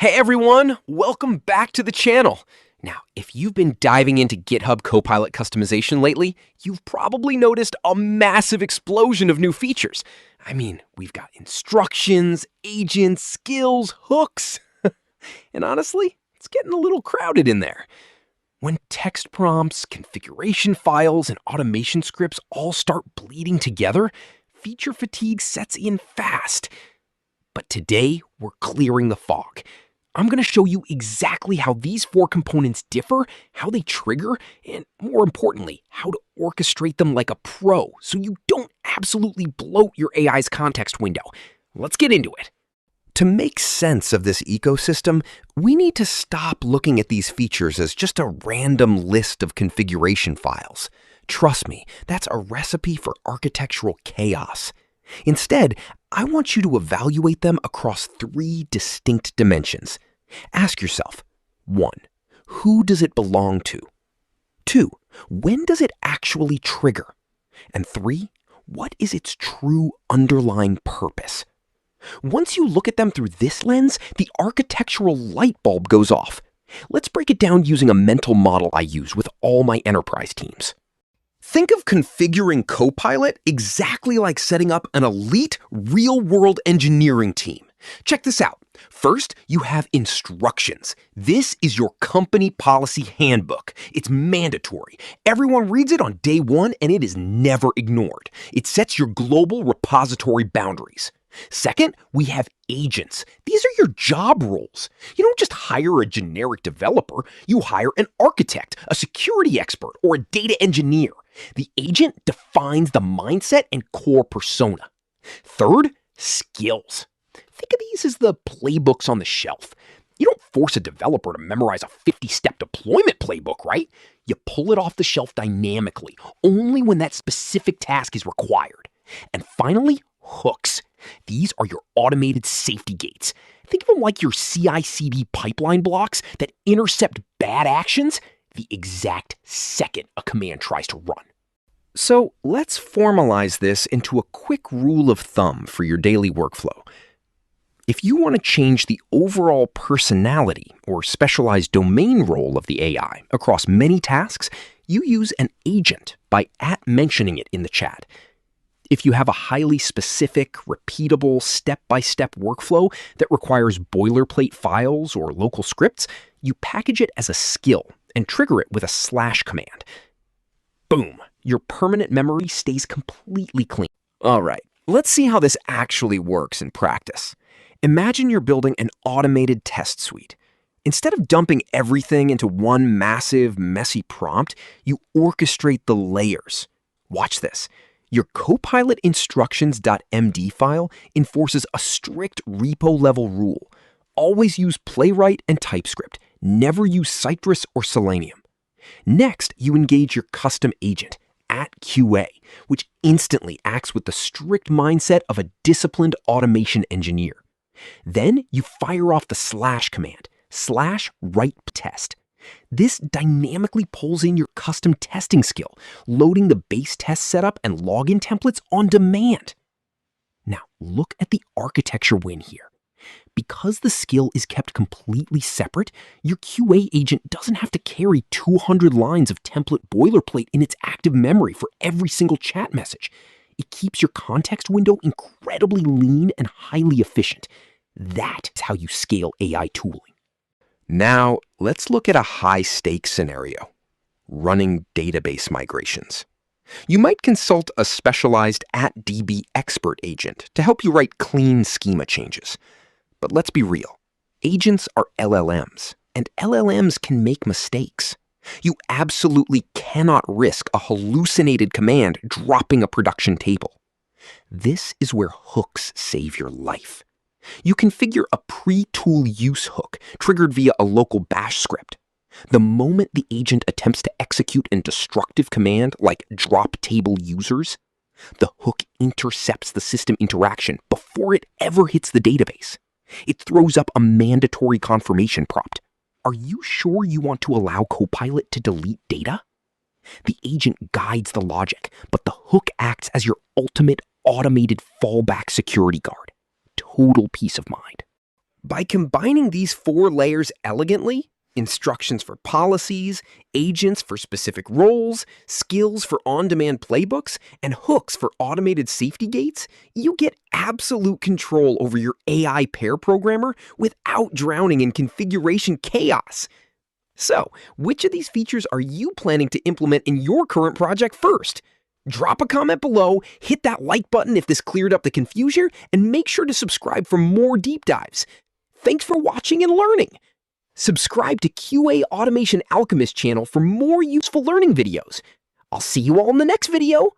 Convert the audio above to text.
Hey everyone, welcome back to the channel. Now, if you've been diving into GitHub Copilot customization lately, you've probably noticed a massive explosion of new features. I mean, we've got instructions, agents, skills, hooks. And honestly, it's getting a little crowded in there. When text prompts, configuration files, and automation scripts all start bleeding together, feature fatigue sets in fast. But today, we're clearing the fog. I'm going to show you exactly how these four components differ, how they trigger, and more importantly, how to orchestrate them like a pro so you don't absolutely bloat your AI's context window. Let's get into it. To make sense of this ecosystem, we need to stop looking at these features as just a random list of configuration files. Trust me, that's a recipe for architectural chaos. Instead, I want you to evaluate them across three distinct dimensions. Ask yourself, 1. Who does it belong to? 2. When does it actually trigger? And 3. What is its true underlying purpose? Once you look at them through this lens, the architectural light bulb goes off. Let's break it down using a mental model I use with all my enterprise teams. Think of configuring Copilot exactly like setting up an elite, real-world engineering team. Check this out. First, you have instructions. This is your company policy handbook. It's mandatory. Everyone reads it on day one, and it is never ignored. It sets your global repository boundaries. Second, we have agents. These are your job roles. You don't just hire a generic developer. You hire an architect, a security expert, or a data engineer. The agent defines the mindset and core persona. Third, skills. Think of these as the playbooks on the shelf. You don't force a developer to memorize a 50-step deployment playbook, right? You pull it off the shelf dynamically, only when that specific task is required. And finally, hooks. These are your automated safety gates. Think of them like your CI/CD pipeline blocks that intercept bad actions the exact second a command tries to run. So let's formalize this into a quick rule of thumb for your daily workflow. If you want to change the overall personality or specialized domain role of the AI across many tasks, you use an agent by @mentioning it in the chat. If you have a highly specific, repeatable, step-by-step workflow that requires boilerplate files or local scripts, you package it as a skill and trigger it with a / command. Boom! Your permanent memory stays completely clean. All right, let's see how this actually works in practice. Imagine you're building an automated test suite. Instead of dumping everything into one massive, messy prompt, you orchestrate the layers. Watch this. Your Copilot instructions.md file enforces a strict repo-level rule. Always use Playwright and TypeScript. Never use Cypress or Selenium. Next, you engage your custom agent, @QA, which instantly acts with the strict mindset of a disciplined automation engineer. Then you fire off the / command, /write test. This dynamically pulls in your custom testing skill, loading the base test setup and login templates on demand. Now, look at the architecture win here. Because the skill is kept completely separate, your QA agent doesn't have to carry 200 lines of template boilerplate in its active memory for every single chat message. It keeps your context window incredibly lean and highly efficient. That is how you scale AI tooling. Now, let's look at a high-stakes scenario, running database migrations. You might consult a specialized @DB expert agent to help you write clean schema changes. But let's be real, agents are LLMs, and LLMs can make mistakes. You absolutely cannot risk a hallucinated command dropping a production table. This is where hooks save your life. You configure a pre-tool use hook triggered via a local bash script. The moment the agent attempts to execute a destructive command like drop table users, the hook intercepts the system interaction before it ever hits the database. It throws up a mandatory confirmation prompt. Are you sure you want to allow Copilot to delete data? The agent guides the logic, but the hook acts as your ultimate automated fallback security guard. Total peace of mind. By combining these 4 layers elegantly, instructions for policies, agents for specific roles, skills for on-demand playbooks, and hooks for automated safety gates, you get absolute control over your AI pair programmer without drowning in configuration chaos. So, which of these features are you planning to implement in your current project first? Drop a comment below, hit that like button if this cleared up the confusion, and make sure to subscribe for more deep dives. Thanks for watching and learning. Subscribe to QA Automation Alchemist channel for more useful learning videos. I'll see you all in the next video.